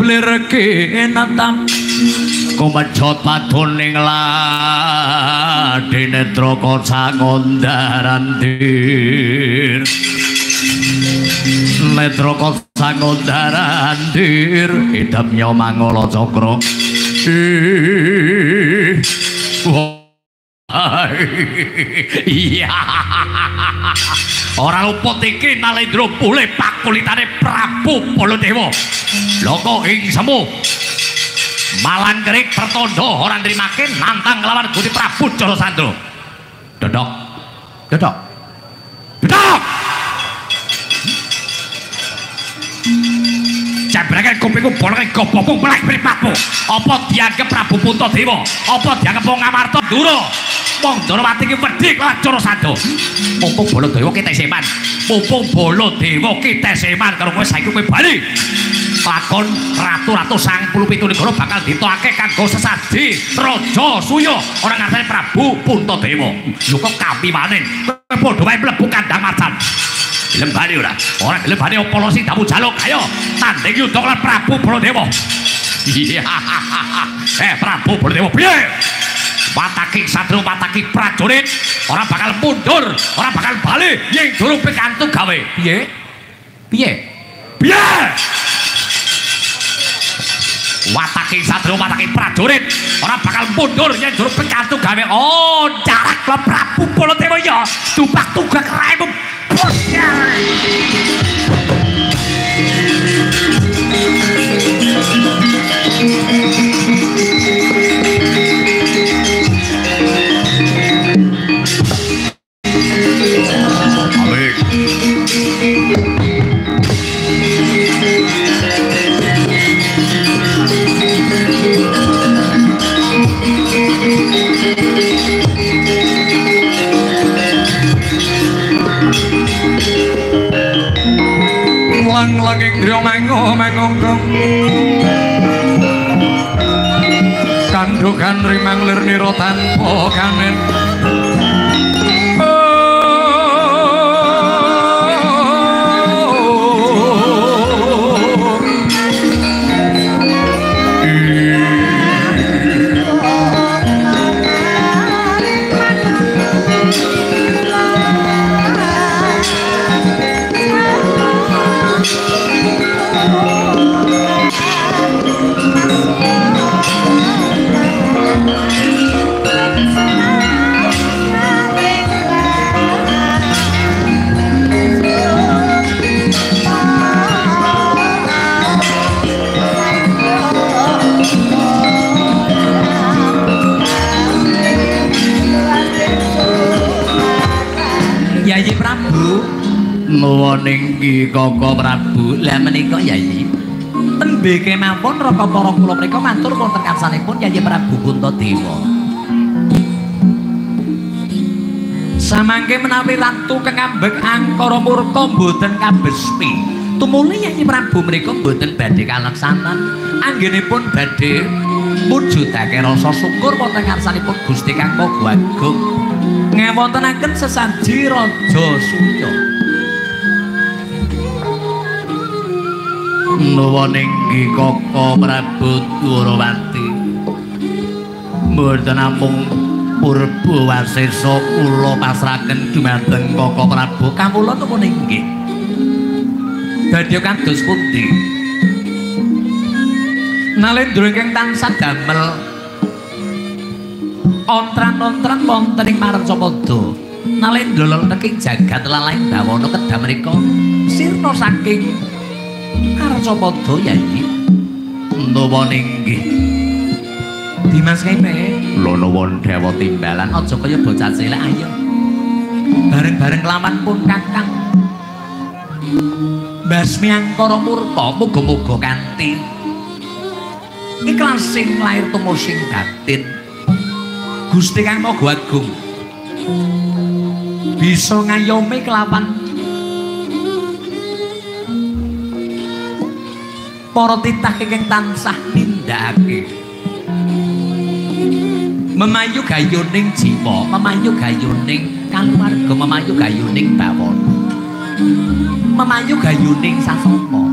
lirke natam kumejot paduning ladine traka sangondarandir netraka sangondarandir idamnya mangala cakra iya ora luput iki Nalendra Pule pakulitane Prabu Baladewa loko ing semu malang kerik pertondo ora nrimake nantang lawan Gusti Prabu Jarasandra dodok dodok dodok jabrangan kupingku bolonge gobobong melek mripatmu apa dianggep Prabu Puntadewa apa dianggep wong Amarta Ndura wong Darawati iki wedi lawan Jarasandra mumpung Baladewa ki teseman mumpung Baladewa ki teseman karo kowe saiki kowe bali lakon ratu-ratu 97 negara bakal ditokake kanggo sesaji Raja Suya ora ngarteni Prabu Puntadewa lho kok kapimanen kowe padha wae mlebu kandhang macan gelem bali ora gelem bali apa sing damu jaluk ayo tanding yudha lan Prabu Baladewa iya Prabu Baladewa piye wataki satru wataki prajurit ora bakal mundur ora bakal bali yen durung pikantuk gawe piye piye piye wataki satru wataki prajurit ora bakal mundur yen durung pikantuk gawe oh jarak lo Prabu Baladewa ya tumbak tunggak raimu Langing driya mengong-mengong kandhukan rimang lir nira tanpa kanen nuwuning Ki Koko Prabu lah menika Yayi tembe kemawon raka para kula menika matur wonten karsanipun Yayi Prabu Puntadewa samangke menawi ratu kengambek angkara murka mboten kabesmi tumuli Yayi Prabu menika mboten badhe kaleksanan anggenipun badhe mujudake rasa syukur wonten karsanipun Gusti Kang Prabu Agung ngewontenaken sesaji Raja Suya nuwuning Ki Koko Prabu Durawati mboten namung Purbawasesa kula pasrahaken dumateng Koko Prabu kawula nuwuning nggih badhe kados pundi Nalendra ingkang tansah damel ontran-ontran wonten ing Marcapada Nalendra leleng jagat lalaing dawana kedam menika sirna saking Marcapada Yayi nuwuning nggih Dimas Kepe lho nuwun dewa timbalan aja kaya bocah cilik ayo bareng-bareng lawan pun Kakang basmi angkara murka muga-muga kanthi ikhlas sing lair tumusing batin Gusti Kang Prabu Agung bisa ngayomi kelawan para titah ingkang tansah nindakake memayu gayuning jiwa, memayu gayuning kaluwarga, memayu gayuning bawana, memayu gayuning sasana.